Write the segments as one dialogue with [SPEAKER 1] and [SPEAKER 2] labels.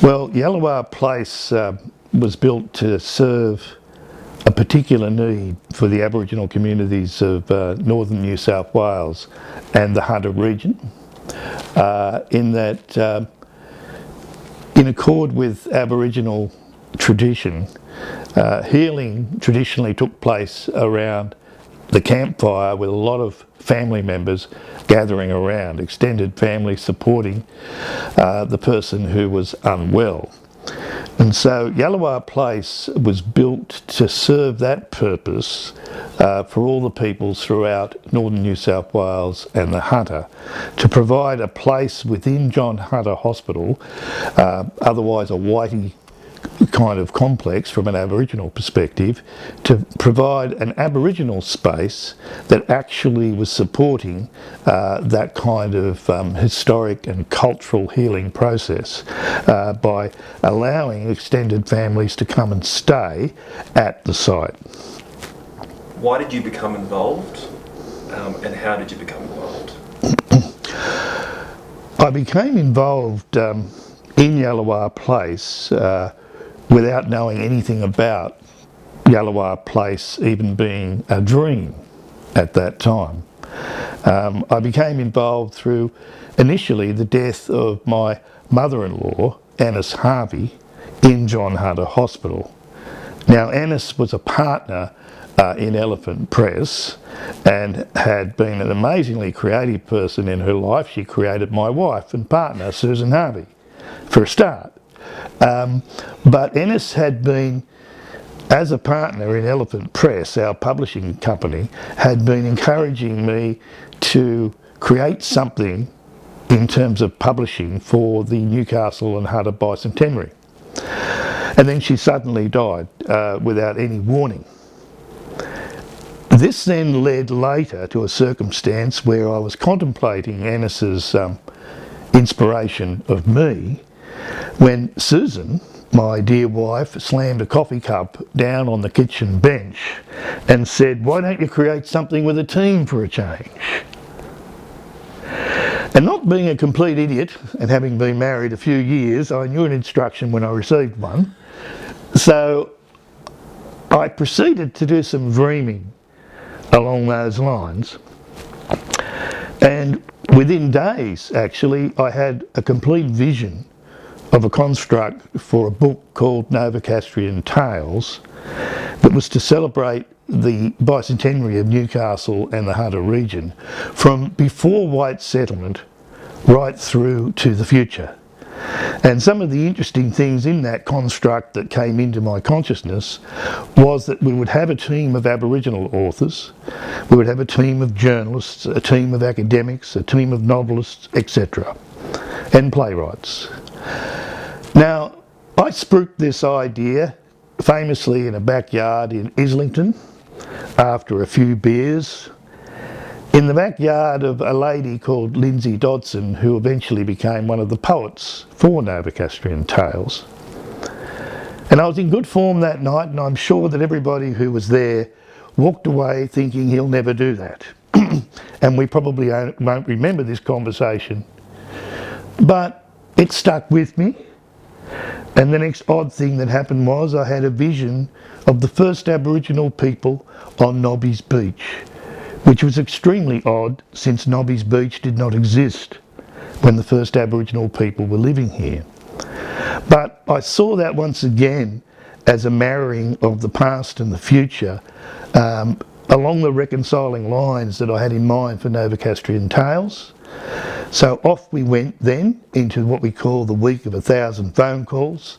[SPEAKER 1] Well, Yallarwah Place was built to serve a particular need for the Aboriginal communities of northern New South Wales and the Hunter region, in that in accord with Aboriginal tradition, healing traditionally took place around the campfire with a lot of family members gathering around, extended family supporting the person who was unwell. And so Yallarwah Place was built to serve that purpose for all the peoples throughout northern New South Wales and the Hunter, to provide a place within John Hunter Hospital, otherwise a whitey kind of complex from an Aboriginal perspective, to provide an Aboriginal space that actually was supporting that kind of historic and cultural healing process by allowing extended families to come and stay at the site.
[SPEAKER 2] Why did you become involved and how did you become involved?
[SPEAKER 1] I became involved in Yallarwah Place without knowing anything about Yallarwah Place even being a dream at that time. I became involved through initially the death of my mother-in-law, Annis Harvey, in John Hunter Hospital. Now, Annis was a partner in Elephant Press and had been an amazingly creative person in her life. She created my wife and partner, Susan Harvey, for a start. But Annis had been, as a partner in Elephant Press, our publishing company, had been encouraging me to create something in terms of publishing for the Newcastle and Yallarwah Bicentenary. And then she suddenly died without any warning. This then led later to a circumstance where I was contemplating Annis's inspiration of me, when Susan, my dear wife, slammed a coffee cup down on the kitchen bench and said, "Why don't you create something with a team for a change?" And not being a complete idiot and having been married a few years, I knew an instruction when I received one. So I proceeded to do some dreaming along those lines. And within days, actually, I had a complete vision of a construct for a book called Novocastrian Tales that was to celebrate the bicentenary of Newcastle and the Hunter region from before white settlement right through to the future. And some of the interesting things in that construct that came into my consciousness was that we would have a team of Aboriginal authors, we would have a team of journalists, a team of academics, a team of novelists, etc., and playwrights. Now, I spruiked this idea famously in a backyard in Islington after a few beers, in the backyard of a lady called Lindsay Dodson, who eventually became one of the poets for Novocastrian Tales. And I was in good form that night, and I'm sure that everybody who was there walked away thinking he'll never do that. And we probably won't remember this conversation, but it stuck with me. And the next odd thing that happened was I had a vision of the first Aboriginal people on Nobby's Beach, which was extremely odd since Nobby's Beach did not exist when the first Aboriginal people were living here. But I saw that once again as a marrying of the past and the future along the reconciling lines that I had in mind for Novocastrian Tales. So off we went then into what we call the week of 1,000 phone calls,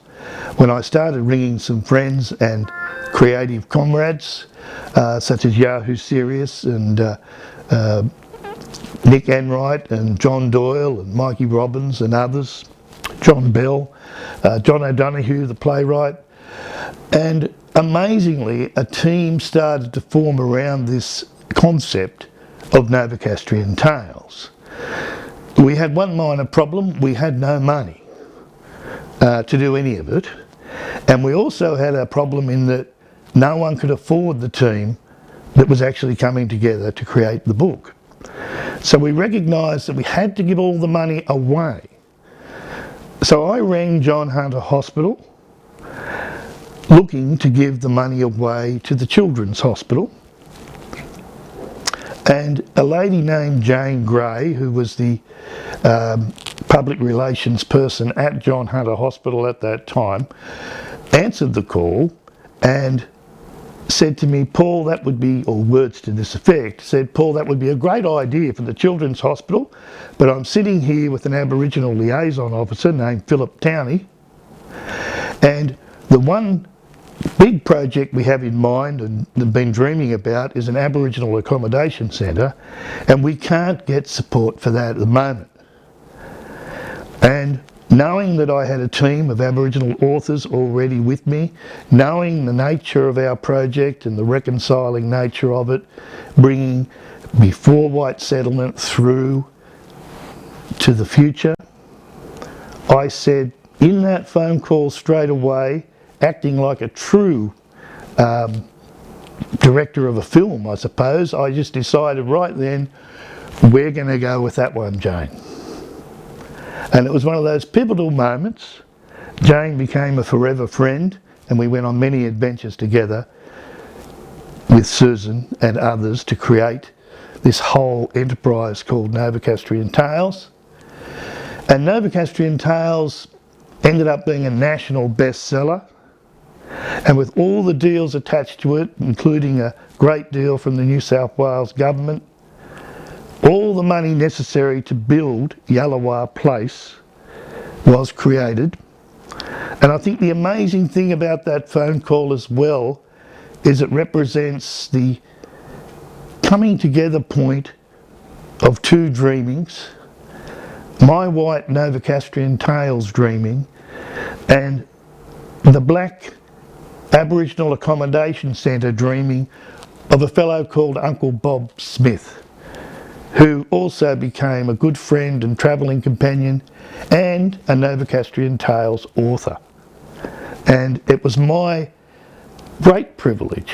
[SPEAKER 1] when I started ringing some friends and creative comrades such as Yahoo Serious and Nick Enright and John Doyle and Mikey Robbins and others, John Bell, John O'Donoghue, the playwright. And amazingly, a team started to form around this concept of Novocastrian Tales. We had one minor problem: we had no money to do any of it, and we also had a problem in that no one could afford the team that was actually coming together to create the book. So we recognised that we had to give all the money away. So I rang John Hunter Hospital looking to give the money away to the Children's Hospital. And a lady named Jane Gray, who was the public relations person at John Hunter Hospital at that time, answered the call and said to me, Paul, that would be, or words to this effect, said, Paul, that would be a great idea for the Children's Hospital, but I'm sitting here with an Aboriginal liaison officer named Philip Towney, and the one big project we have in mind and have been dreaming about is an Aboriginal Accommodation Centre, and we can't get support for that at the moment. And knowing that I had a team of Aboriginal authors already with me, knowing the nature of our project and the reconciling nature of it, bringing before white settlement through to the future, I said in that phone call straight away, acting like a true director of a film, I suppose, I just decided right then, we're going to go with that one, Jane. And it was one of those pivotal moments. Jane became a forever friend, and we went on many adventures together with Susan and others to create this whole enterprise called Novocastrian Tales. And Novocastrian Tales ended up being a national bestseller, and with all the deals attached to it, including a great deal from the New South Wales government, all the money necessary to build Yallarwah Place was created. And I think the amazing thing about that phone call as well is it represents the coming together point of two dreamings, my white Novocastrian Tales dreaming and the black Aboriginal Accommodation Centre dreaming of a fellow called Uncle Bob Smith, who also became a good friend and travelling companion and a Novocastrian Tales author. And it was my great privilege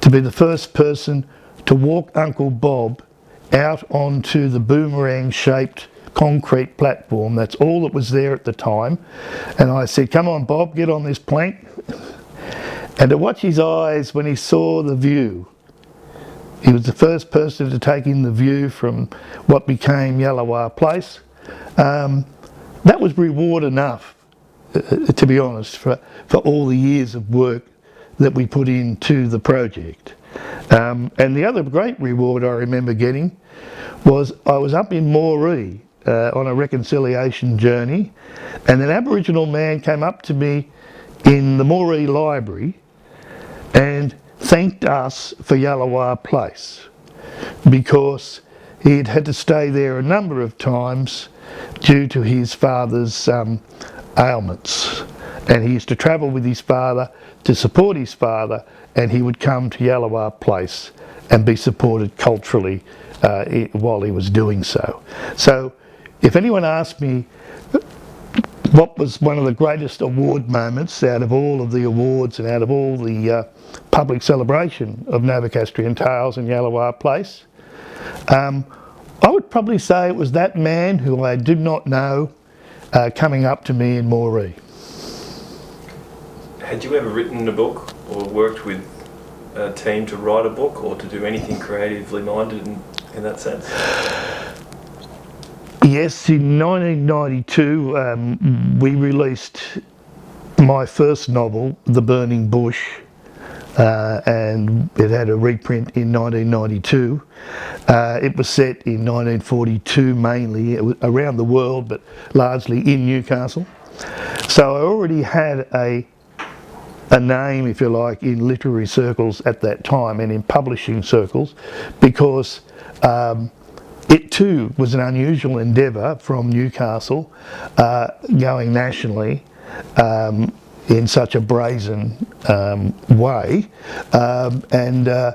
[SPEAKER 1] to be the first person to walk Uncle Bob out onto the boomerang-shaped concrete platform. That's all that was there at the time. And I said, come on Bob, get on this plank. And to watch his eyes when he saw the view, he was the first person to take in the view from what became Yallarwah Place. That was reward enough, to be honest, for all the years of work that we put into the project. And the other great reward I remember getting was I was up in Moree on a reconciliation journey, and an Aboriginal man came up to me in the Moree Library and thanked us for Yallarwah Place because he had had to stay there a number of times due to his father's ailments, and he used to travel with his father to support his father, and he would come to Yallarwah Place and be supported culturally while he was doing so. So if anyone asked me what was one of the greatest award moments out of all of the awards and out of all the public celebration of Novocastrian Tales and Yallarwah Place, I would probably say it was that man who I did not know coming up to me in Moree.
[SPEAKER 2] Had you ever written a book or worked with a team to write a book or to do anything creatively minded in that sense?
[SPEAKER 1] Yes, in 1992 we released my first novel, The Burning Bush, and it had a reprint in 1992. It was set in 1942 mainly, around the world, but largely in Newcastle. So I already had a name, if you like, in literary circles at that time and in publishing circles, because it too was an unusual endeavour from Newcastle, going nationally in such a brazen way. And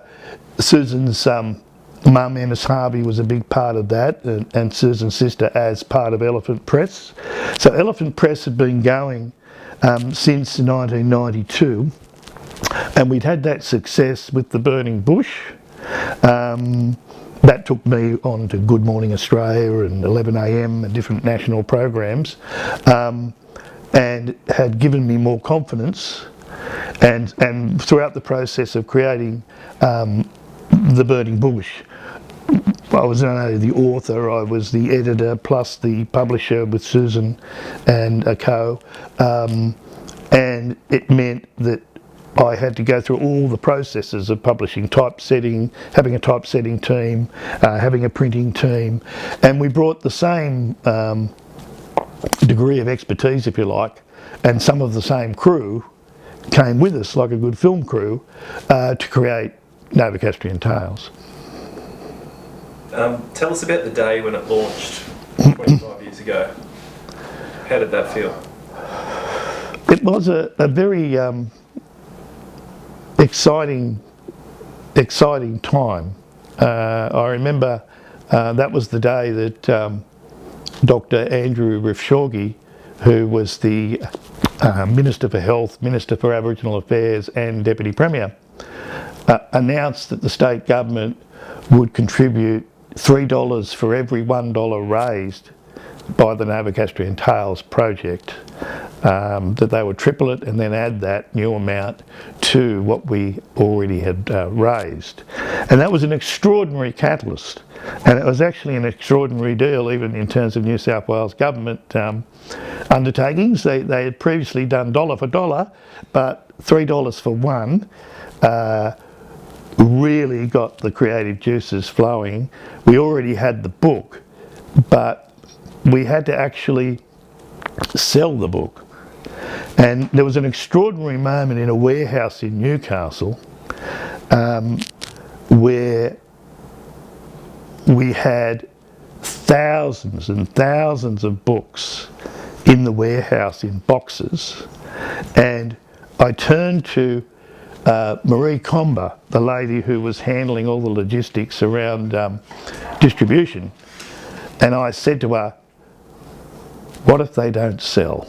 [SPEAKER 1] Susan's mum, Ennis Harvey, was a big part of that, and Susan's sister as part of Elephant Press. So Elephant Press had been going since 1992, and we'd had that success with The Burning Bush. That took me on to Good Morning Australia and 11am and different national programs. and had given me more confidence, and throughout the process of creating The Burning Bush, I was not only the author, I was the editor plus the publisher with Susan and a co, and it meant that I had to go through all the processes of publishing, typesetting, having a typesetting team, having a printing team, and we brought the same degree of expertise, if you like, and some of the same crew came with us, like a good film crew, to create Novocastrian Tales.
[SPEAKER 2] Tell us about the day when it launched 25 years ago. How did that feel?
[SPEAKER 1] It was a very exciting time. I remember that was the day that Dr. Andrew Rifshawgi, who was the Minister for Health, Minister for Aboriginal Affairs and Deputy Premier, announced that the state government would contribute $3 for every $1 raised by the Novocastrian Tales project, that they would triple it and then add that new amount to what we already had raised. And that was an extraordinary catalyst, and it was actually an extraordinary deal even in terms of New South Wales government undertakings. They had previously done dollar for dollar, but $3 for one really got the creative juices flowing. We already had the book, but we had to actually sell the book. And there was an extraordinary moment in a warehouse in Newcastle where we had thousands and thousands of books in the warehouse in boxes, and I turned to Marie Comber, the lady who was handling all the logistics around distribution, and I said to her, "What if they don't sell?"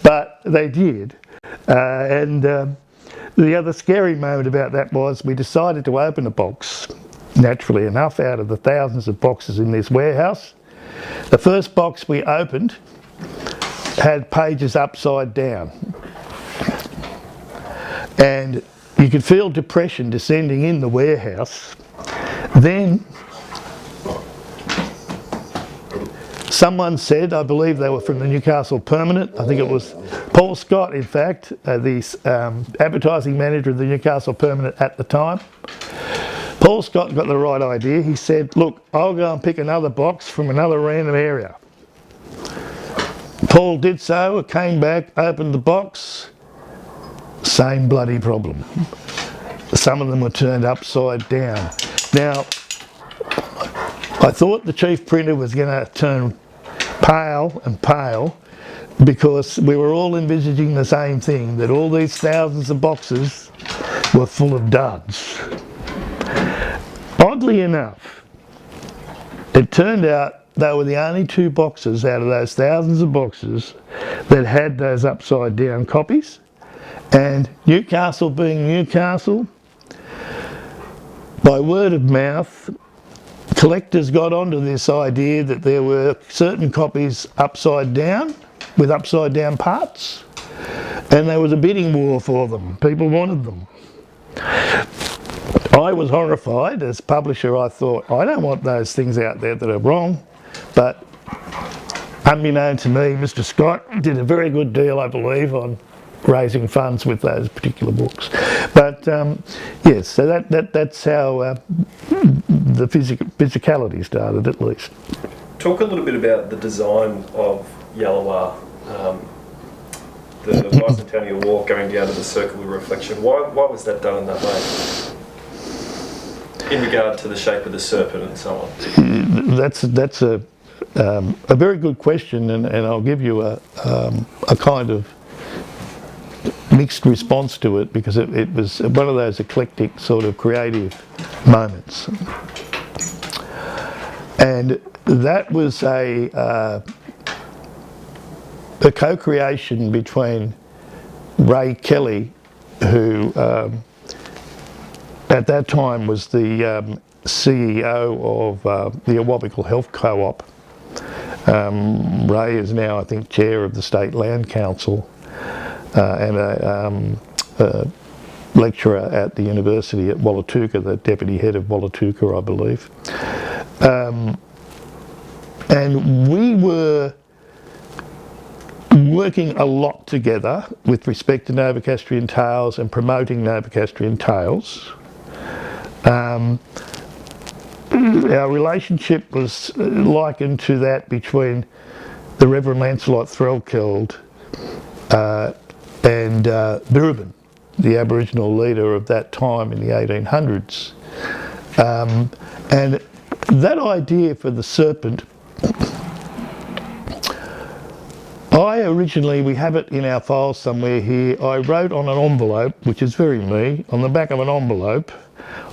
[SPEAKER 1] But they did, and the other scary moment about that was we decided to open a box, naturally enough, out of the thousands of boxes in this warehouse. The first box we opened had pages upside down, and you could feel depression descending in the warehouse. Then someone said, I believe they were from the Newcastle Permanent, I think it was Paul Scott, in fact, the advertising manager of the Newcastle Permanent at the time. Paul Scott got the right idea. He said, "Look, I'll go and pick another box from another random area." Paul did so, came back, opened the box, same bloody problem. Some of them were turned upside down. Now, I thought the chief printer was going to turn pale and pale, because we were all envisaging the same thing, that all these thousands of boxes were full of duds. Oddly enough, it turned out they were the only two boxes out of those thousands of boxes that had those upside down copies. And Newcastle being Newcastle, by word of mouth, collectors got onto this idea that there were certain copies upside down, with upside down parts, and there was a bidding war for them. People wanted them. I was horrified. As publisher, I thought, I don't want those things out there that are wrong. But unbeknown to me, Mr. Scott did a very good deal, I believe, on raising funds with those particular books. But yes, so that's how the physicality started, at least.
[SPEAKER 2] Talk a little bit about the design of Yallarwah, the Bicentennial Walk going down to the Circle of Reflection. Why was that done in that way? In regard to the shape of the serpent and so on.
[SPEAKER 1] That's a very good question, and I'll give you a kind of mixed response to it, because it was one of those eclectic sort of creative moments. And that was a co-creation between Ray Kelly, who at that time was the CEO of the Awabakal Health Co-op, Ray is now, I think, chair of the State Land Council and a lecturer at the university at Wallatuka, the deputy head of Wallatuka, I believe. And we were working a lot together with respect to Novocastrian Tales and promoting Novocastrian Tales. Our relationship was likened to that between the Reverend Lancelot Threlkeld and Birrabin, the Aboriginal leader of that time in the 1800s. And that idea for the serpent, we have it in our files somewhere here, I wrote on an envelope, which is very me, on the back of an envelope,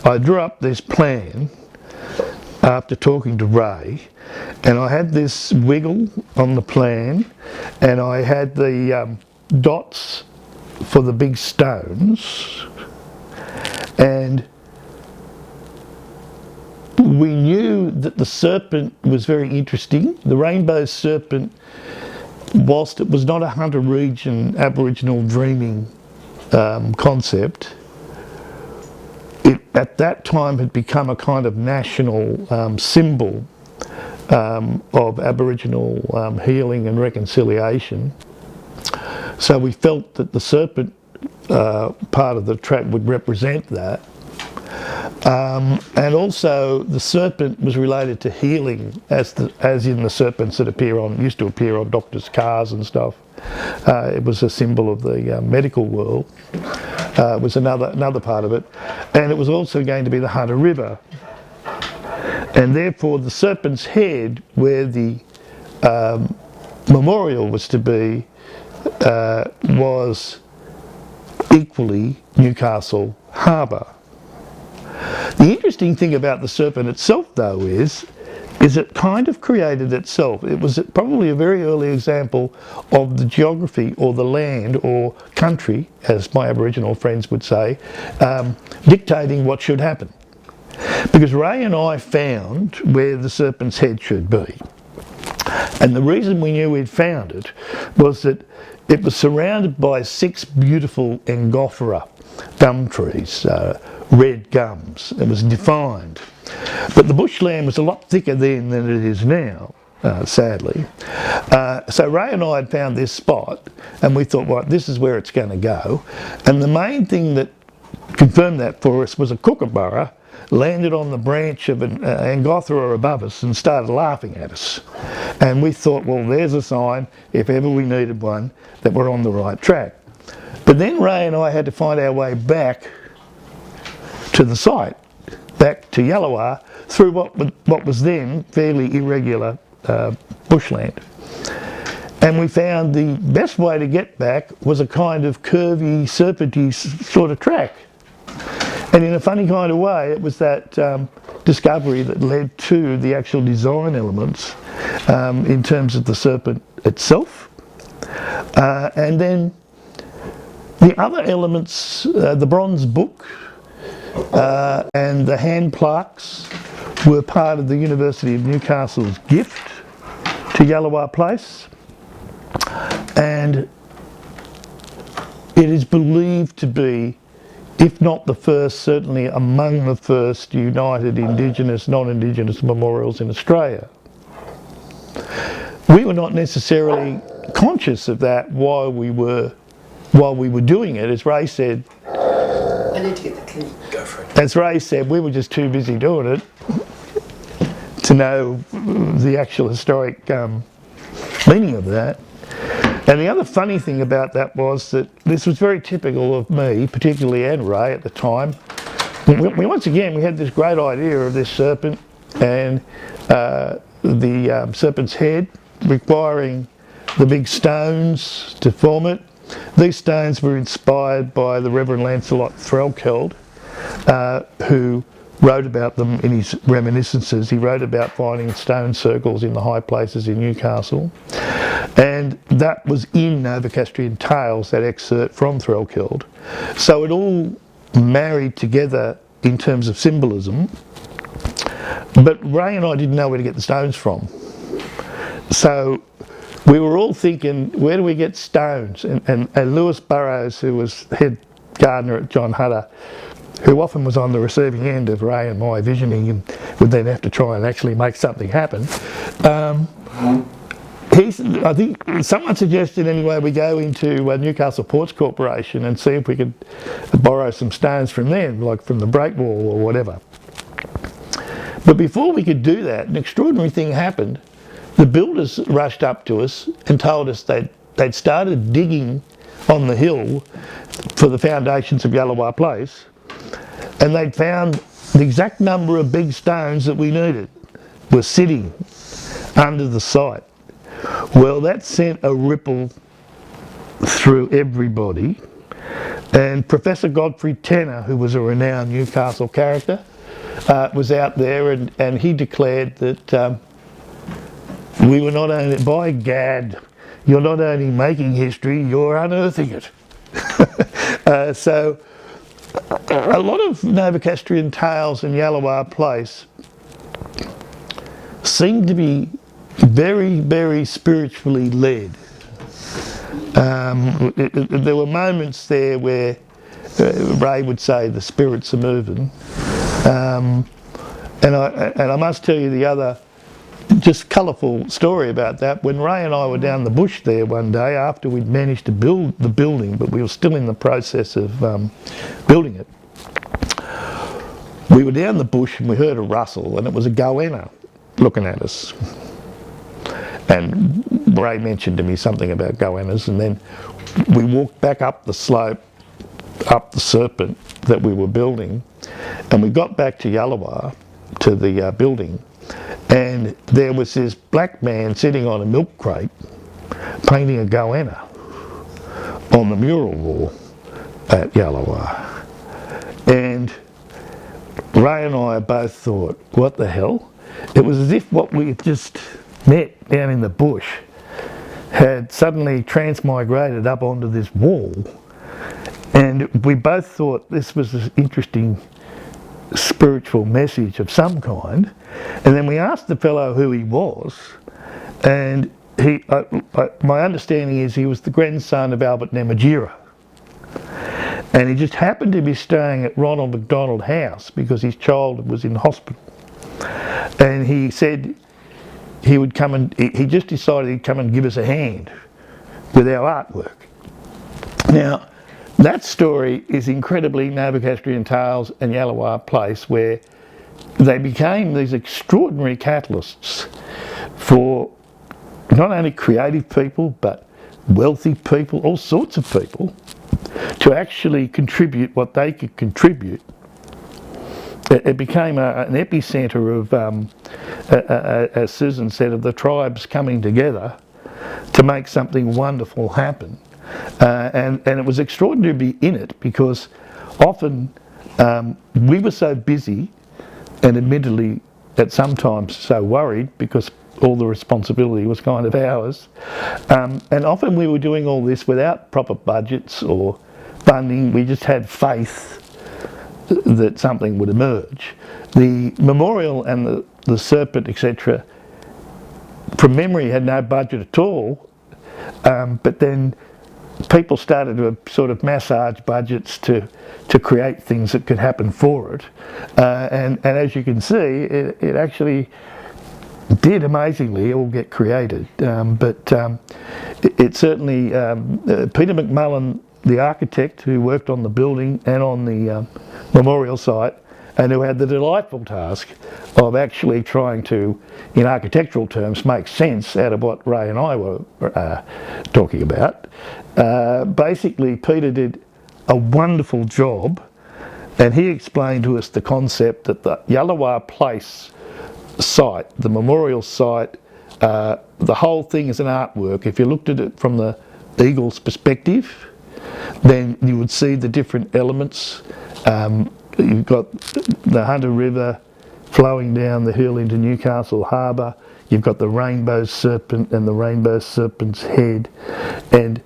[SPEAKER 1] I drew up this plan after talking to Ray, and I had this wiggle on the plan, and I had the dots for the big stones, and we knew that the serpent was very interesting. The rainbow serpent, whilst it was not a hunter region Aboriginal dreaming concept, it at that time had become a kind of national symbol of Aboriginal healing and reconciliation. So we felt that the serpent part of the track would represent that. And also the serpent was related to healing, as in the serpents that used to appear on doctors' cars and stuff. It was a symbol of the medical world. It was another part of it, and it was also going to be the Hunter River, and therefore the serpent's head, where the memorial was to be, was equally Newcastle Harbour. The interesting thing about the serpent itself, though, is it kind of created itself. It was probably a very early example of the geography or the land or country, as my Aboriginal friends would say, dictating what should happen. Because Ray and I found where the serpent's head should be. And the reason we knew we'd found it was that it was surrounded by 6 beautiful Angophora gum trees, red gums. It was defined. But the bushland was a lot thicker then than it is now, sadly. So Ray and I had found this spot, and we thought, well, this is where it's going to go. And the main thing that confirmed that for us was a kookaburra landed on the branch of an Angophora above us and started laughing at us. And we thought, well, there's a sign, if ever we needed one, that we're on the right track. But then Ray and I had to find our way back to the site, back to Yallarwah, through what was then fairly irregular bushland. And we found the best way to get back was a kind of curvy, serpenty sort of track. And in a funny kind of way, it was that discovery that led to the actual design elements in terms of the serpent itself. And then the other elements, the bronze book and the hand plaques, were part of the University of Newcastle's gift to Yallarwah Place. And it is believed to be, if not the first, certainly among the first united Indigenous, non-Indigenous memorials in Australia. We were not necessarily conscious of that while we were doing it. As Ray said,
[SPEAKER 3] I need to get the key. Go for it.
[SPEAKER 1] As Ray said, we were just too busy doing it to know the actual historic meaning of that. And the other funny thing about that was that this was very typical of me, particularly, and Ray at the time. Once again, we had this great idea of this serpent and the serpent's head requiring the big stones to form it. These stones were inspired by the Reverend Lancelot Threlkeld, who wrote about them in his reminiscences. He wrote about finding stone circles in the high places in Newcastle. And that was in Novocastrian Tales, that excerpt from Threlkeld. So it all married together in terms of symbolism. But Ray and I didn't know where to get the stones from. So we were all thinking, where do we get stones? And Lewis Burrows, who was head gardener at John Hutter, who often was on the receiving end of Ray and my visioning and would then have to try and actually make something happen. I think someone suggested anyway we go into Newcastle Ports Corporation and see if we could borrow some stones from them, like from the break wall or whatever. But before we could do that, an extraordinary thing happened. The builders rushed up to us and told us they'd started digging on the hill for the foundations of Yallarwah Place, and they'd found the exact number of big stones that we needed were sitting under the site. Well, that sent a ripple through everybody, and Professor Godfrey Tenner, who was a renowned Newcastle character, was out there, and he declared that we were not only, by gad, you're not only making history, you're unearthing it. So a lot of Novocastrian Tales in Yallarwah Place seem to be very, very spiritually led. There were moments there where Ray would say the spirits are moving, and I must tell you the other just colourful story about that. When Ray and I were down the bush there one day after we'd managed to build the building, but we were still in the process of building it, we were down the bush and we heard a rustle, and it was a goanna looking at us. And Ray mentioned to me something about goannas, and then we walked back up the slope, up the serpent that we were building, and we got back to Yallarwah, to the building, and there was this black man sitting on a milk crate painting a goanna on the mural wall at Yallarwah. And Ray and I both thought, what the hell? It was as if what we had just met down in the bush had suddenly transmigrated up onto this wall, and we both thought this was an interesting spiritual message of some kind. And then we asked the fellow who he was, and my understanding is he was the grandson of Albert Namatjira, and he just happened to be staying at Ronald McDonald House because his child was in hospital, and he said he would come and he just decided he'd come and give us a hand with our artwork. Now, that story is incredibly Novocastrian Tales and Yallarwah Place, where they became these extraordinary catalysts for not only creative people but wealthy people, all sorts of people, to actually contribute what they could contribute. It became an epicentre of, as Susan said, of the tribes coming together to make something wonderful happen. And it was extraordinary to be in it, because often we were so busy and admittedly at sometimes so worried because all the responsibility was kind of ours. And often we were doing all this without proper budgets or funding. We just had faith that something would emerge. The memorial and the serpent, etc., from memory had no budget at all, but then people started to sort of massage budgets to create things that could happen for it, and as you can see, it actually did amazingly all get created. But it certainly, Peter McMullen, the architect who worked on the building and on the memorial site, and who had the delightful task of actually trying to, in architectural terms, make sense out of what Ray and I were talking about. Basically, Peter did a wonderful job, and he explained to us the concept that the Yallarwah Place site, the memorial site, the whole thing is an artwork. If you looked at it from the eagle's perspective, then you would see the different elements. You've got the Hunter River flowing down the hill into Newcastle Harbour. You've got the rainbow serpent and the rainbow serpent's head. And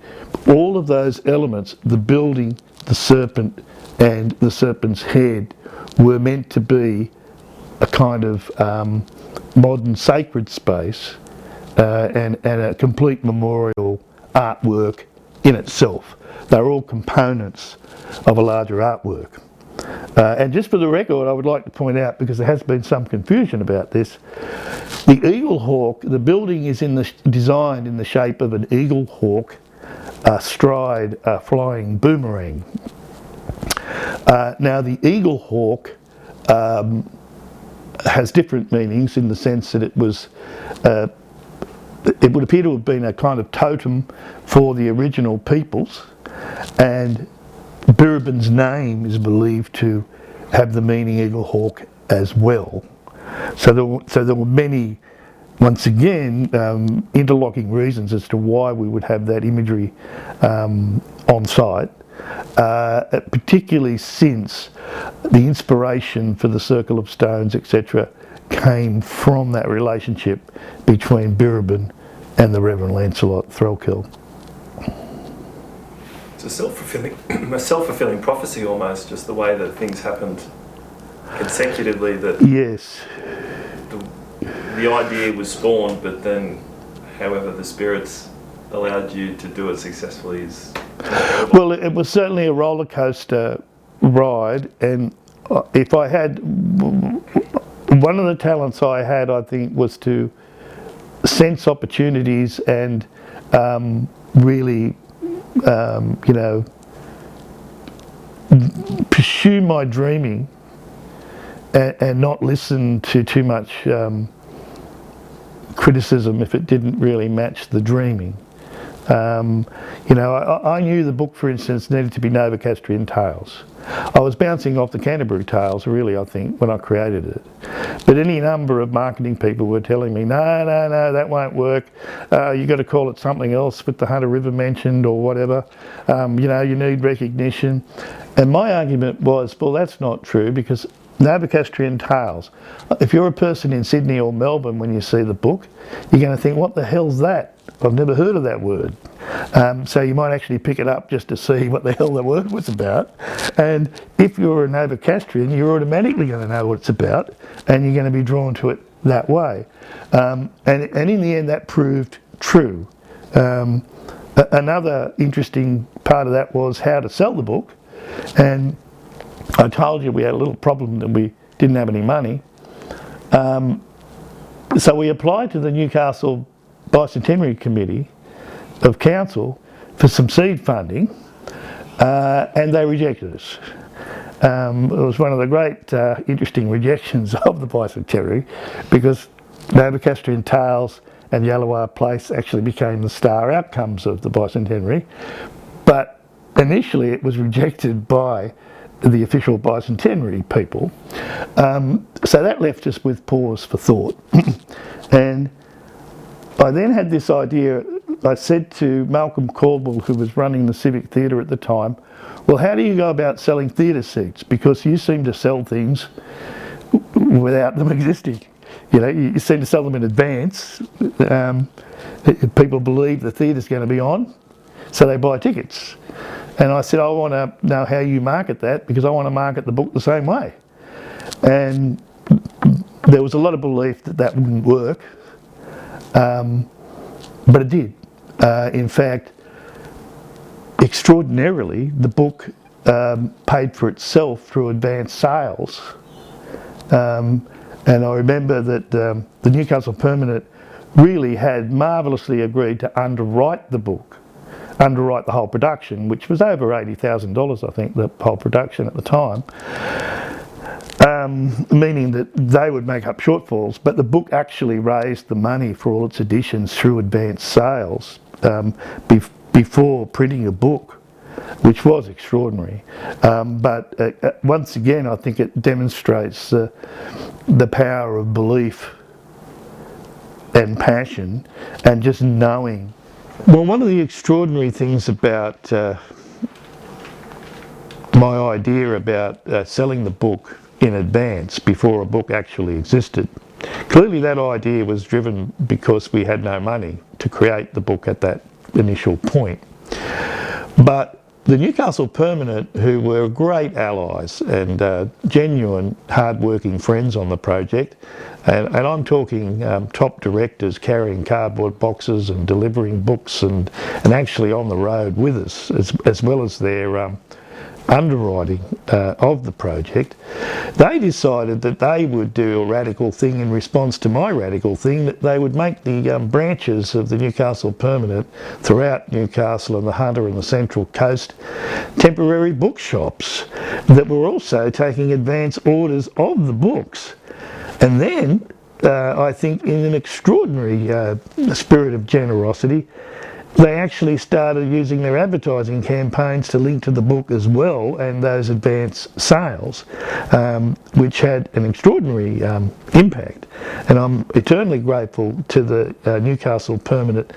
[SPEAKER 1] all of those elements, the building, the serpent and the serpent's head, were meant to be a kind of modern sacred space and a complete memorial artwork in itself. They're all components of a larger artwork. And just for the record, I would like to point out, because there has been some confusion about this, the eagle hawk, the building is designed in the shape of an eagle hawk astride a flying boomerang. Now the eagle hawk has different meanings, in the sense that it would appear to have been a kind of totem for the original peoples, and Birrabin's name is believed to have the meaning eagle hawk as well. So there were many, once again, interlocking reasons as to why we would have that imagery on site, particularly since the inspiration for the Circle of Stones, etc., came from that relationship between Birrabin and the Reverend Lancelot Threlkeld.
[SPEAKER 2] It's a self-fulfilling prophecy almost, just the way that things happened consecutively, that
[SPEAKER 1] yes,
[SPEAKER 2] the idea was spawned, but then however the spirits allowed you to do it successfully is incredible.
[SPEAKER 1] Well, it was certainly a roller coaster ride, and if I had, one of the talents I had, I think, was to sense opportunities and really pursue my dreaming and not listen to too much criticism if it didn't really match the dreaming. I knew the book, for instance, needed to be Novocastrian Tales. I was bouncing off the Canterbury Tales, really, I think, when I created it. But any number of marketing people were telling me, no, that won't work. You've got to call it something else with the Hunter River mentioned or whatever. You need recognition. And my argument was, well, that's not true, because Novocastrian Tales, if you're a person in Sydney or Melbourne, when you see the book, you're going to think, what the hell's that? I've never heard of that word. So you might actually pick it up just to see what the hell the word was about. And if you're a Novocastrian, you're automatically going to know what it's about, and you're going to be drawn to it that way. And in the end, that proved true. Another interesting part of that was how to sell the book. And I told you we had a little problem that we didn't have any money. So we applied to the Newcastle Bicentenary Committee of Council for some seed funding, and they rejected us. It was one of the great interesting rejections of the Bicentenary, because Novocastrian Tales and Yallarwah Place actually became the star outcomes of the Bicentenary, but initially it was rejected by the official Bicentenary people. So that left us with pause for thought. And I then had this idea. I said to Malcolm Caldwell, who was running the Civic Theatre at the time, well, how do you go about selling theatre seats? Because you seem to sell things without them existing. You seem to sell them in advance. People believe the theatre's going to be on, so they buy tickets. And I said, I want to know how you market that, because I want to market the book the same way. And there was a lot of belief that that wouldn't work, but it did. In fact, extraordinarily, the book paid for itself through advanced sales. And I remember that the Newcastle Permanent really had marvellously agreed to underwrite the book, underwrite the whole production, which was over $80,000, I think, the whole production at the time, meaning that they would make up shortfalls. But the book actually raised the money for all its editions through advanced sales before printing a book, which was extraordinary. But once again, I think it demonstrates the power of belief and passion and just knowing. Well, one of the extraordinary things about my idea about selling the book in advance before a book actually existed, clearly that idea was driven because we had no money to create the book at that initial point. But the Newcastle Permanent, who were great allies and genuine hard-working friends on the project, and I'm talking top directors carrying cardboard boxes and delivering books and actually on the road with us, as well as their underwriting of the project, they decided that they would do a radical thing in response to my radical thing, that they would make the branches of the Newcastle Permanent throughout Newcastle and the Hunter and the Central Coast temporary bookshops that were also taking advance orders of the books. And then, I think in an extraordinary spirit of generosity, they actually started using their advertising campaigns to link to the book as well, and those advance sales, which had an extraordinary impact. And I'm eternally grateful to the Newcastle Permanent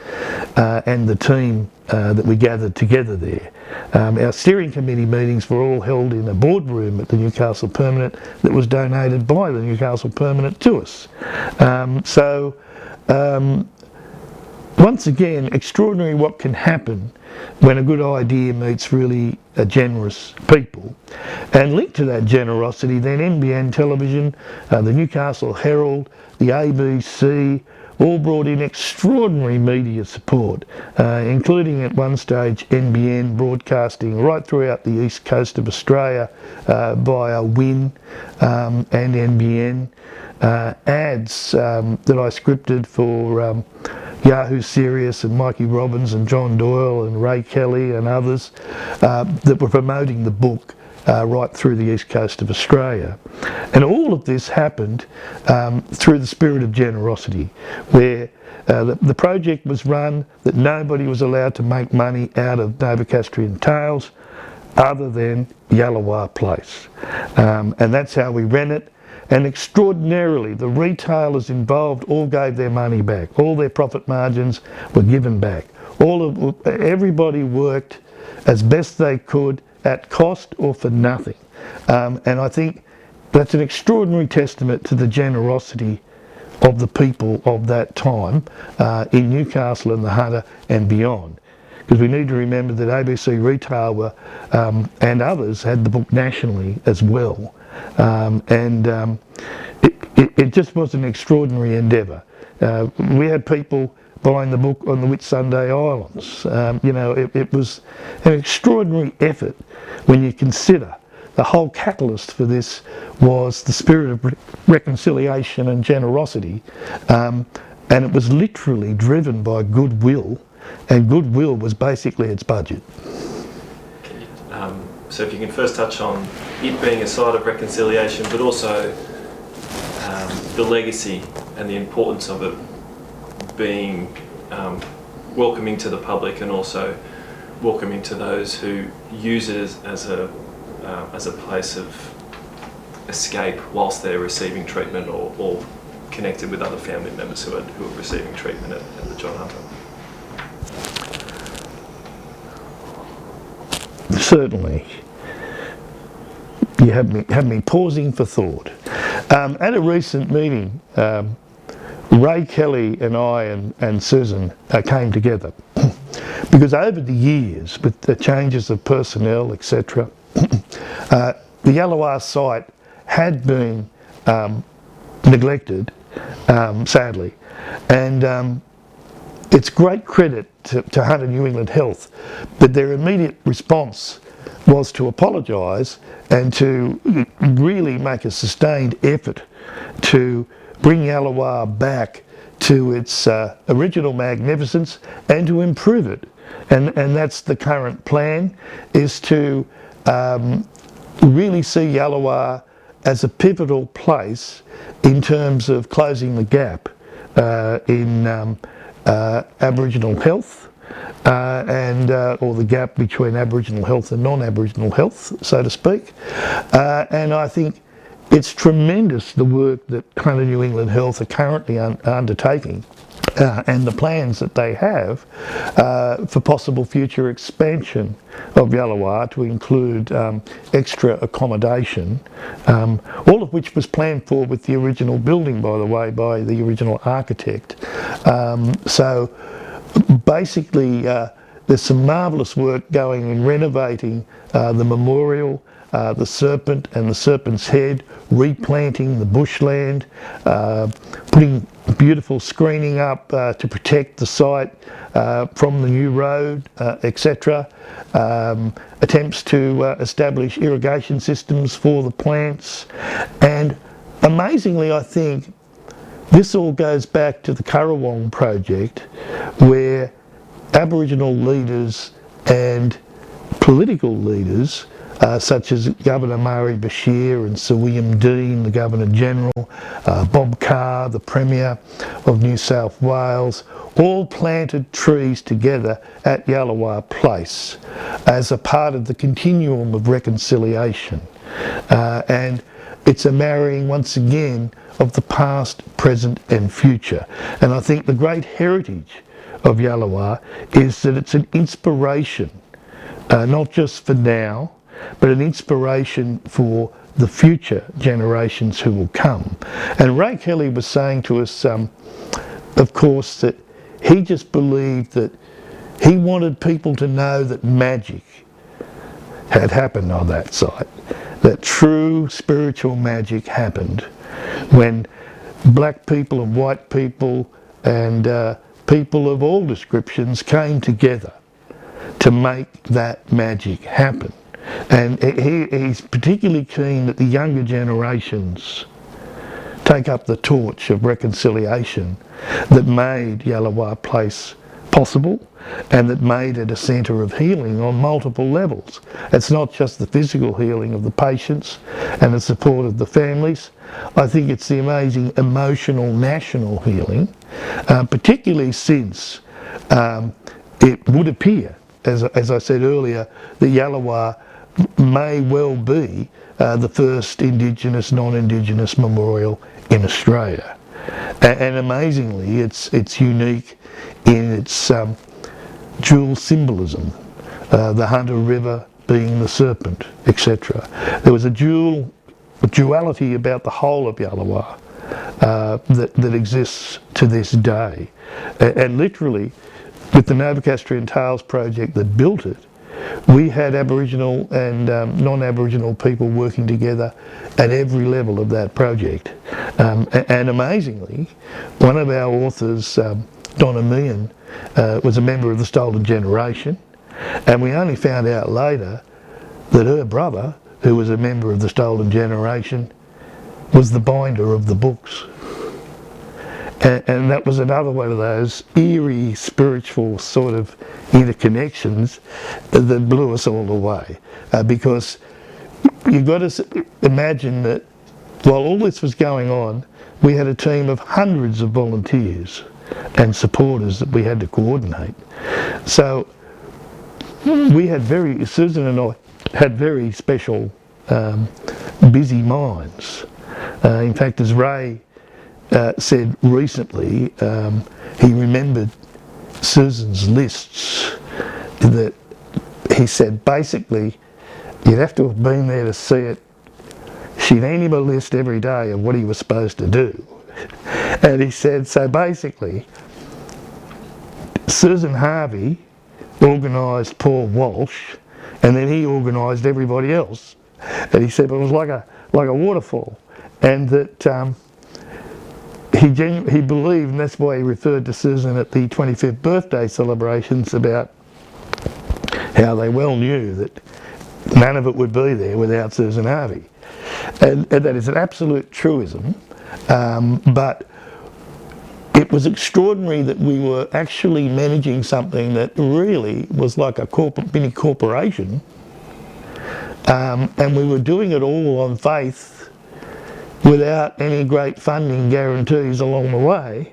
[SPEAKER 1] and the team that we gathered together there. Our steering committee meetings were all held in a boardroom at the Newcastle Permanent that was donated by the Newcastle Permanent to us. Once again, extraordinary what can happen when a good idea meets really generous people. And linked to that generosity, then NBN Television, the Newcastle Herald, the ABC, all brought in extraordinary media support, including at one stage NBN broadcasting right throughout the east coast of Australia via WIN and NBN. Ads that I scripted for Yahoo Serious and Mikey Robbins and John Doyle and Ray Kelly and others that were promoting the book right through the east coast of Australia. And all of this happened through the spirit of generosity, where the project was run that nobody was allowed to make money out of Novocastrian Tales other than Yallarwah Place. And that's how we ran it. And extraordinarily, the retailers involved all gave their money back. All their profit margins were given back. Everybody worked as best they could at cost or for nothing. And I think that's an extraordinary testament to the generosity of the people of that time in Newcastle and the Hunter and beyond. Because we need to remember that ABC Retail were, and others had the book nationally as well. It just was an extraordinary endeavour. We had people buying the book on the Whitsunday Islands. It was an extraordinary effort when you consider the whole catalyst for this was the spirit of reconciliation and generosity, and it was literally driven by goodwill, and goodwill was basically its budget.
[SPEAKER 2] So if you can first touch on it being a site of reconciliation, but also the legacy and the importance of it being welcoming to the public and also welcoming to those who use it as a place of escape whilst they're receiving treatment or connected with other family members who are receiving treatment at the John Hunter.
[SPEAKER 1] Certainly. You have me pausing for thought. At a recent meeting, Ray Kelly and I and Susan came together because over the years, with the changes of personnel, etc., the Yallarwah site had been neglected, sadly, and it's great credit to Hunter New England Health, but their immediate response was to apologise and to really make a sustained effort to bring Yallarwah back to its original magnificence and to improve it. And that's the current plan, is to really see Yallarwah as a pivotal place in terms of closing the gap in Aboriginal health or the gap between Aboriginal health and non-Aboriginal health, so to speak. And I think it's tremendous the work that Hunter New England Health are currently undertaking and the plans that they have for possible future expansion of Yallarwah to include extra accommodation, all of which was planned for with the original building, by the way, by the original architect. So basically there's some marvellous work going in renovating the memorial, the serpent and the serpent's head, replanting the bushland, putting beautiful screening up to protect the site from the new road, etc. Attempts to establish irrigation systems for the plants, and amazingly I think this all goes back to the Currawong project, where Aboriginal leaders and political leaders such as Governor Murray Bashir and Sir William Dean, the Governor-General, Bob Carr, the Premier of New South Wales, all planted trees together at Yallarwah Place as a part of the continuum of reconciliation. And it's a marrying once again of the past, present and future. And I think the great heritage of Yallarwah is that it's an inspiration, not just for now, but an inspiration for the future generations who will come. And Ray Kelly was saying to us, of course, that he just believed that he wanted people to know that magic had happened on that site, that true spiritual magic happened when black people and white people and people of all descriptions came together to make that magic happen. And he's particularly keen that the younger generations take up the torch of reconciliation that made Yallarwah Place possible and that made it a centre of healing on multiple levels. It's not just the physical healing of the patients and the support of the families. I think it's the amazing emotional national healing, particularly since it would appear, as I said earlier, that Yallarwah may well be the first Indigenous, non-Indigenous memorial in Australia. And amazingly, it's unique in its dual symbolism, the Hunter River being the serpent, etc. There was a duality about the whole of Yallarwah that exists to this day. And literally, with the Novocastrian Tales project that built it, we had Aboriginal and non-Aboriginal people working together at every level of that project. And amazingly, one of our authors, Donna Meehan, was a member of the Stolen Generation, and we only found out later that her brother, who was a member of the Stolen Generation, was the binder of the books. And that was another one of those eerie spiritual sort of interconnections that blew us all away. Because you've got to imagine that while all this was going on, we had a team of hundreds of volunteers and supporters that we had to coordinate. So we had Susan and I had very special busy minds. In fact, as Ray said recently, he remembered Susan's lists, that he said basically you'd have to have been there to see it. She'd hand him a list every day of what he was supposed to do. And he said, so basically Susan Harvey organised Paul Walsh, and then he organised everybody else. And he said it was like a waterfall, and that he believed, and that's why he referred to Susan at the 25th birthday celebrations, about how they well knew that none of it would be there without Susan Harvey. And that is an absolute truism, but it was extraordinary that we were actually managing something that really was like a mini corporation, and we were doing it all on faith, without any great funding guarantees along the way,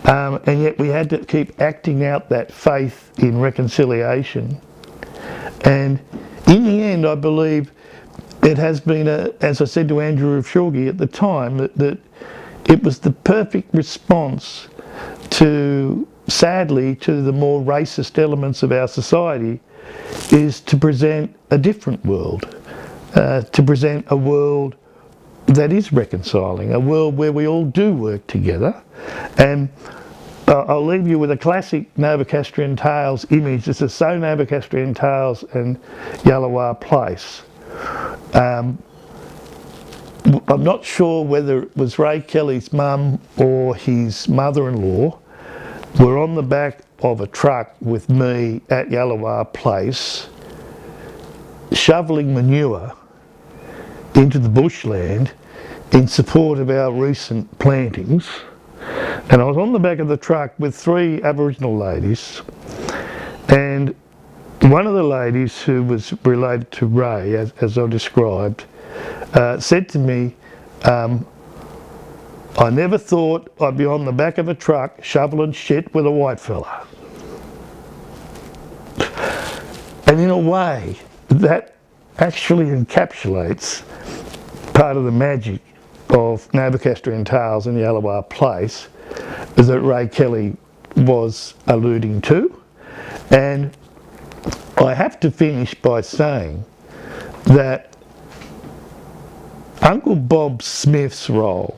[SPEAKER 1] and yet we had to keep acting out that faith in reconciliation. And in the end, I believe it has been, as I said to Andrew Shorgy at the time, that it was the perfect response to, sadly, to the more racist elements of our society, is to present a different world, to present a world that is reconciling, a world where we all do work together. And I'll leave you with a classic Novocastrian Tales image. This is So Novocastrian Tales and Yallarwah Place. I'm not sure whether it was Ray Kelly's mum or his mother-in-law were on the back of a truck with me at Yallarwah Place, shoveling manure into the bushland in support of our recent plantings. And I was on the back of the truck with 3 Aboriginal ladies, and one of the ladies, who was related to Ray, as I described, said to me, I never thought I'd be on the back of a truck shoveling shit with a white fella. And in a way, that actually encapsulates part of the magic of Novocastrian Tales and Yallarwah Place that Ray Kelly was alluding to. And I have to finish by saying that Uncle Bob Smith's role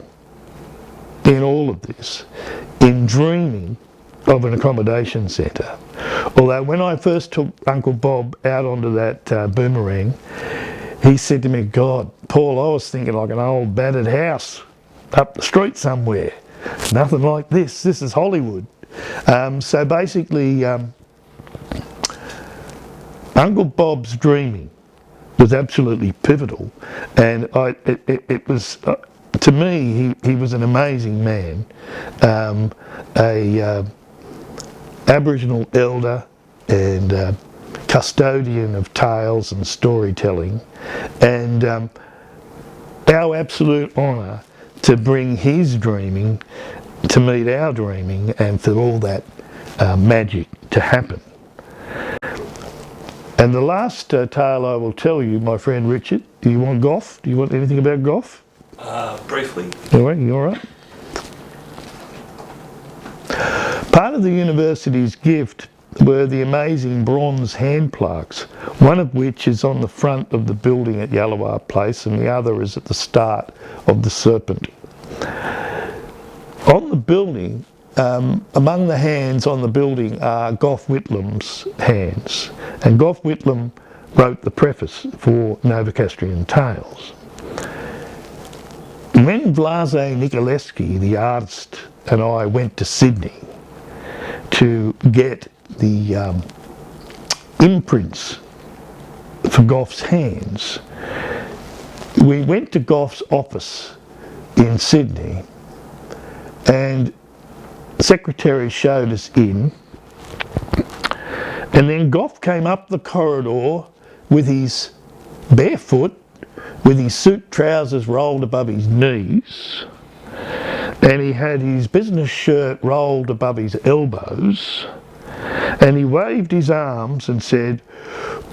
[SPEAKER 1] in all of this, in dreaming of an accommodation centre, although when I first took Uncle Bob out onto that boomerang, he said to me, God, Paul, I was thinking like an old battered house up the street somewhere. Nothing like this. This is Hollywood. So basically, Uncle Bob's dreaming was absolutely pivotal, and it was, to me, he was an amazing man, a Aboriginal elder and custodian of tales and storytelling, and our absolute honour to bring his dreaming to meet our dreaming, and for all that magic to happen. And the last tale I will tell you, my friend Richard, do you want Gough? Do you want anything about Gough?
[SPEAKER 2] Briefly.
[SPEAKER 1] All right, you all right? Part of the university's gift were the amazing bronze hand plaques, one of which is on the front of the building at Yallarwah Place and the other is at the start of the Serpent. On the building, among the hands on the building are Gough Whitlam's hands, and Gough Whitlam wrote the preface for Novocastrian Tales. When Vlase Nikolevsky, the artist, and I went to Sydney to get the imprints for Gough's hands, we went to Gough's office in Sydney, and the secretary showed us in, and then Gough came up the corridor with his barefoot, with his suit trousers rolled above his knees, and he had his business shirt rolled above his elbows, and he waved his arms and said,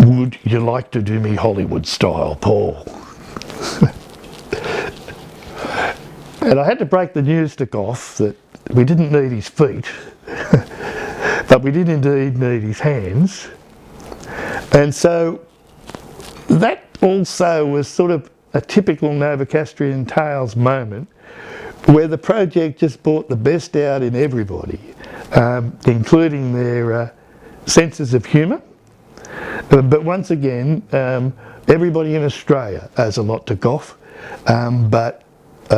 [SPEAKER 1] "Would you like to do me Hollywood style, Paul?" And I had to break the news to Gough that we didn't need his feet, but we did indeed need his hands. And so that also was sort of a typical Novocastrian Tales moment, where the project just brought the best out in everybody, including their senses of humour. But once again, everybody in Australia owes a lot to Gough, but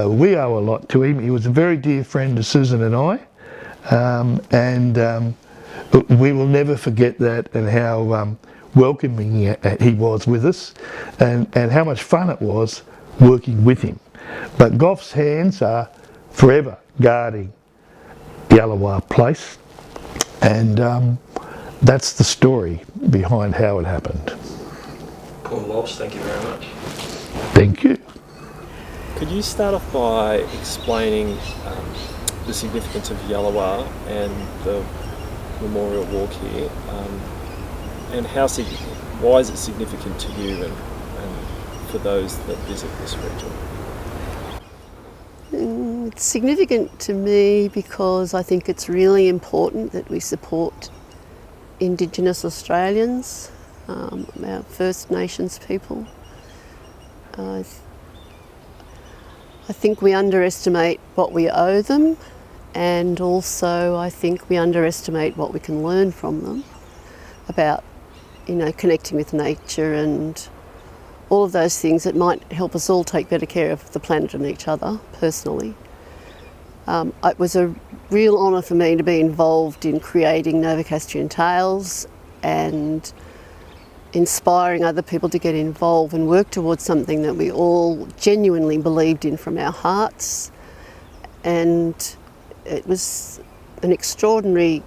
[SPEAKER 1] we owe a lot to him. He was a very dear friend to Susan and I, and we will never forget that, and how welcoming he was with us, and how much fun it was working with him. But Gough's hands are forever guarding Yallarwah Place, and that's the story behind how it happened.
[SPEAKER 2] Paul Walsh, thank you very much.
[SPEAKER 1] Thank you.
[SPEAKER 4] Could you start off by explaining the significance of Yallarwah and the memorial walk here, and why is it significant to you and for those that visit this region?
[SPEAKER 3] It's significant to me because I think it's really important that we support Indigenous Australians, our First Nations people. I think we underestimate what we owe them, and also I think we underestimate what we can learn from them about, connecting with nature and all of those things that might help us all take better care of the planet and each other personally. It was a real honour for me to be involved in creating Novocastrian Tales and inspiring other people to get involved and work towards something that we all genuinely believed in from our hearts. And it was an extraordinary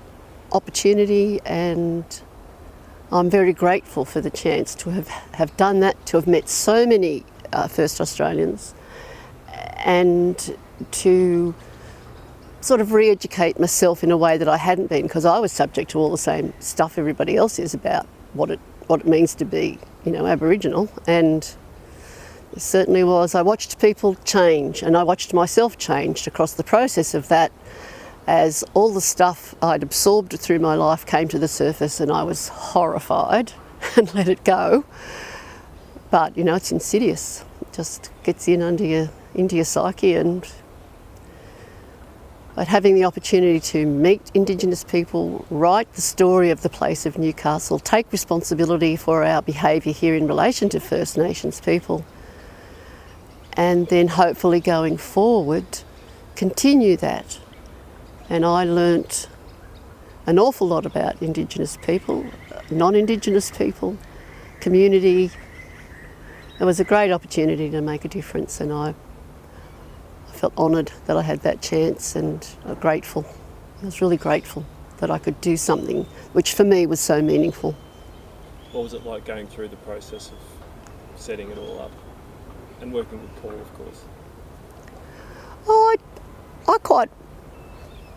[SPEAKER 3] opportunity, and I'm very grateful for the chance to have done that, to have met so many First Australians, and to sort of re-educate myself in a way that I hadn't been, because I was subject to all the same stuff everybody else is about what it means to be, Aboriginal, and it certainly was. I watched people change, and I watched myself change across the process of that, as all the stuff I'd absorbed through my life came to the surface, and I was horrified and let it go. But it's insidious. It just gets into your psyche. But having the opportunity to meet Indigenous people, write the story of the place of Newcastle, take responsibility for our behaviour here in relation to First Nations people, and then hopefully going forward, continue that. And I learnt an awful lot about Indigenous people, non-Indigenous people, community. It was a great opportunity to make a difference, and I felt honoured that I had that chance, and grateful. I was really grateful that I could do something which for me was so meaningful.
[SPEAKER 4] What was it like going through the process of setting it all up and working with Paul, of course?
[SPEAKER 3] Oh, I quite...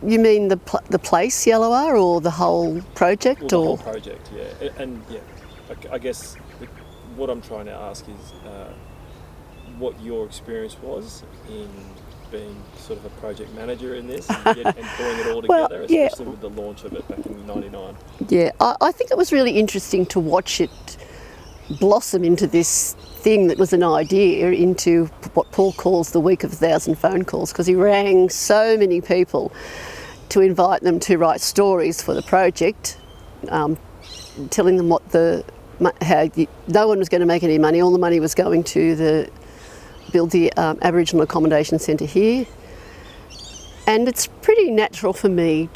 [SPEAKER 3] You mean the place, Yallarwah, or the whole project?
[SPEAKER 4] Well, the whole project, yeah. And yeah, I guess what I'm trying to ask is what your experience was in being sort of a project manager in this and pulling it all together, especially with the launch of it back in '99. Yeah,
[SPEAKER 3] I think it was really interesting to watch it blossom into this thing that was an idea, into what Paul calls the week of 1,000 phone calls, because he rang so many people to invite them to write stories for the project, telling them how no one was going to make any money. All the money was going to build the Aboriginal Accommodation Centre here. And it's pretty natural for me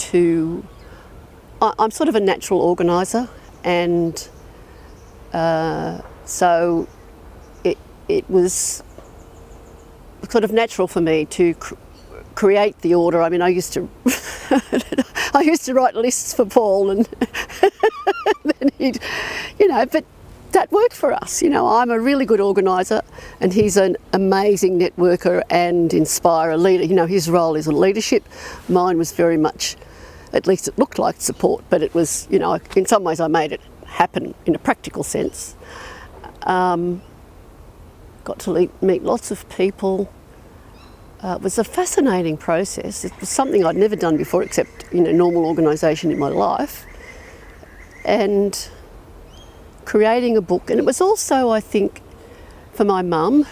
[SPEAKER 3] I'm sort of a natural organiser, and so it was sort of natural for me to create the order. I mean, I used to write lists for Paul, and then he'd, but that worked for us. I'm a really good organiser, and he's an amazing networker and inspirer, leader. His role is leadership. Mine was very much, at least it looked like support, but it was, in some ways I made it happen in a practical sense. Got to meet lots of people. It was a fascinating process. It was something I'd never done before, except normal organisation in my life. And creating a book. And it was also, I think, for my mum,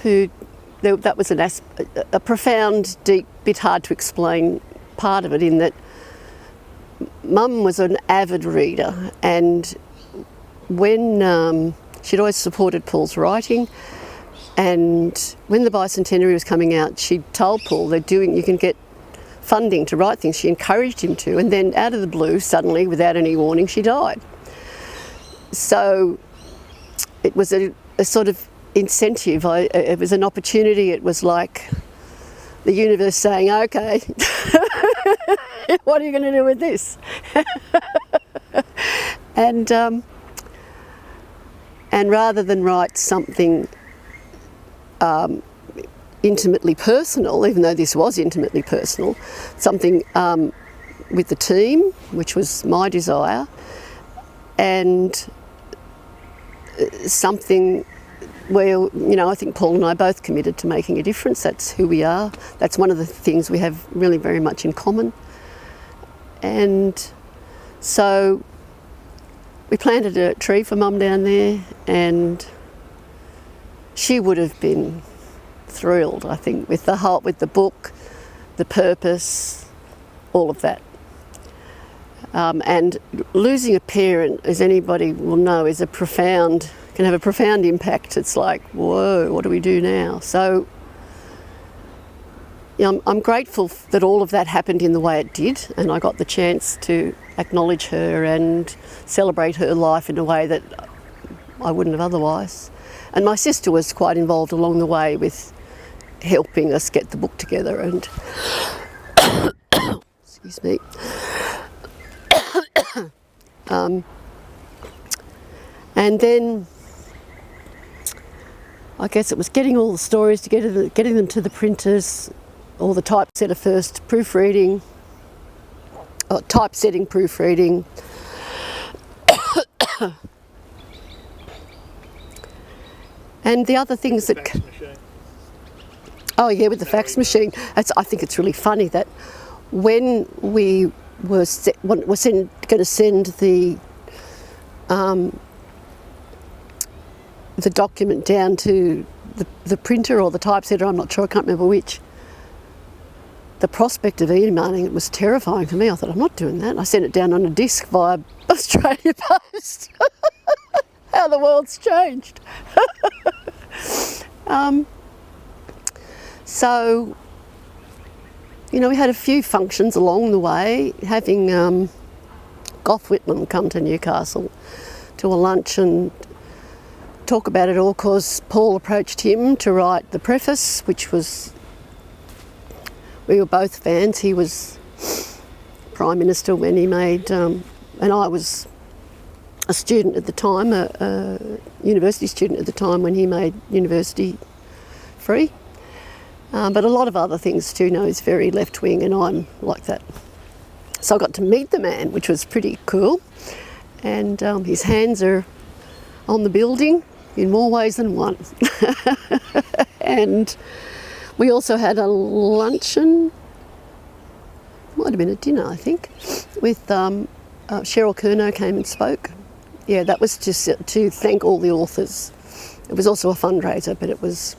[SPEAKER 3] that was a profound, deep, bit hard to explain part of it, in that Mum was an avid reader, and when she'd always supported Paul's writing, and when the Bicentenary was coming out, she told Paul you can get funding to write things. She encouraged him to, and then out of the blue, suddenly, without any warning, she died. So it was a sort of incentive. It was an opportunity. It was like the universe saying, okay, what are you going to do with this? And rather than write something intimately personal, even though this was intimately personal, something with the team, which was my desire, and something where, I think Paul and I both committed to making a difference. That's who we are. That's one of the things we have really very much in common. And so we planted a tree for Mum down there, and she would have been thrilled, I think, with the book, the purpose, all of that. And losing a parent, as anybody will know, can have a profound impact. It's like, whoa, what do we do now? So, I'm grateful that all of that happened in the way it did, and I got the chance to acknowledge her and celebrate her life in a way that I wouldn't have otherwise. And my sister was quite involved along the way with helping us get the book together, and excuse me. And then I guess it was getting all the stories together, getting them to the printers, all the typesetter first, proofreading, typesetting, proofreading. And the other things that... Oh yeah, with the fax machine. I think it's really funny that when we were going to send the document down to the printer or the typesetter, I'm not sure, I can't remember which, the prospect of emailing it was terrifying for me. I thought, I'm not doing that. I sent it down on a disc via Australia Post. How the world's changed. So, we had a few functions along the way, having Gough Whitlam come to Newcastle to a lunch and talk about it all, because Paul approached him to write the preface, which was, we were both fans. He was Prime Minister when he made, and I was a student at the time, a university student at the time when he made university free. But a lot of other things too. He's very left-wing, and I'm like that. So I got to meet the man, which was pretty cool. And his hands are on the building in more ways than one. And we also had a luncheon, might have been a dinner, I think, with Cheryl Curnow came and spoke. Yeah, that was to thank all the authors. It was also a fundraiser, but it was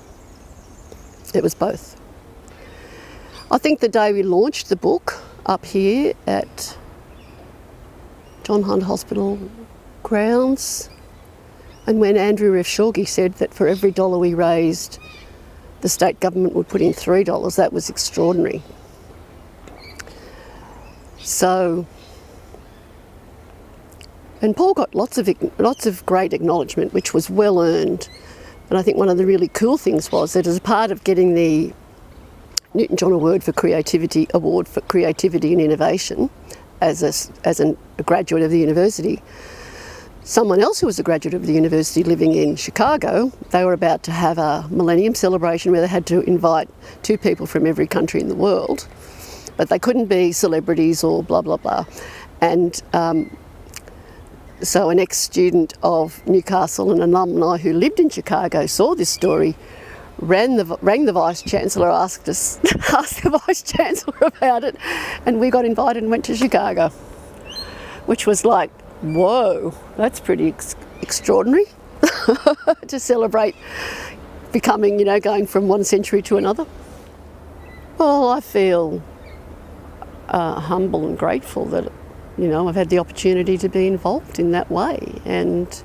[SPEAKER 3] both. I think the day we launched the book up here at John Hunt Hospital grounds, and when Andrew Refshaugi said that for every $1 we raised, the state government would put in $3, that was extraordinary. So, and Paul got lots of great acknowledgement, which was well earned. And I think one of the really cool things was that as a part of getting the Newton-John Award for Creativity and Innovation as a graduate of the university, someone else who was a graduate of the university living in Chicago, they were about to have a millennium celebration where they had to invite 2 people from every country in the world, but they couldn't be celebrities or blah, blah, blah. And so an ex-student of Newcastle, an alumni who lived in Chicago, saw this story, rang the Vice-Chancellor, asked the Vice-Chancellor about it, and we got invited and went to Chicago, which was like, whoa, that's pretty extraordinary to celebrate becoming, going from one century to another. Well, I feel humble and grateful that I've had the opportunity to be involved in that way, and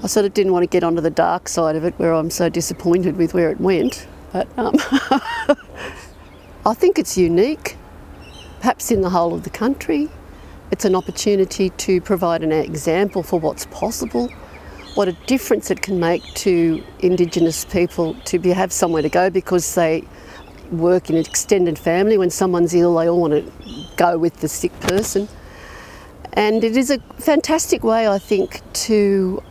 [SPEAKER 3] I sort of didn't want to get onto the dark side of it where I'm so disappointed with where it went, but I think it's unique, perhaps in the whole of the country. It's an opportunity to provide an example for what's possible, what a difference it can make to Indigenous people to have somewhere to go, because they work in an extended family. When someone's ill, they all want to go with the sick person. And it is a fantastic way, I think, to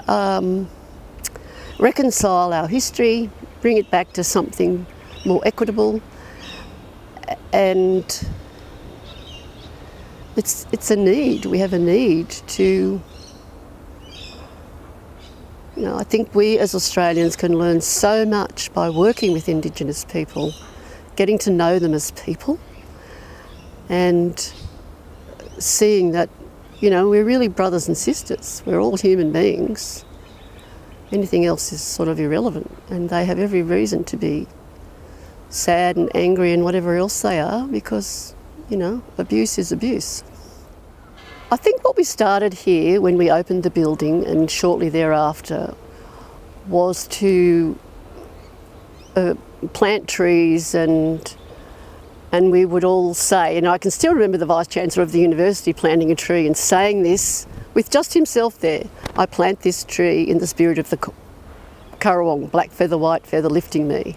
[SPEAKER 3] reconcile our history, bring it back to something more equitable, and it's a need. We have a need to, I think we as Australians can learn so much by working with Indigenous people, getting to know them as people, and seeing that, we're really brothers and sisters. We're all human beings. Anything else is sort of irrelevant, and they have every reason to be sad and angry and whatever else they are, because, you know, abuse is abuse. I think what we started here when we opened the building and shortly thereafter was to plant trees, and we would all say, and I can still remember the Vice-Chancellor of the university planting a tree and saying this with just himself there, I plant this tree in the spirit of the Currawong, black feather, white feather lifting me.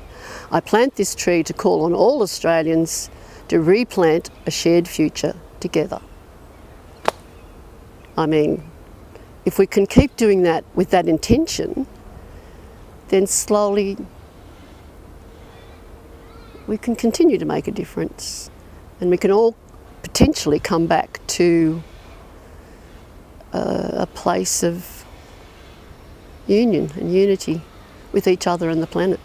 [SPEAKER 3] I plant this tree to call on all Australians to replant a shared future together. I mean, if we can keep doing that with that intention, then slowly we can continue to make a difference, and we can all potentially come back to a place of union and unity with each other and the planet.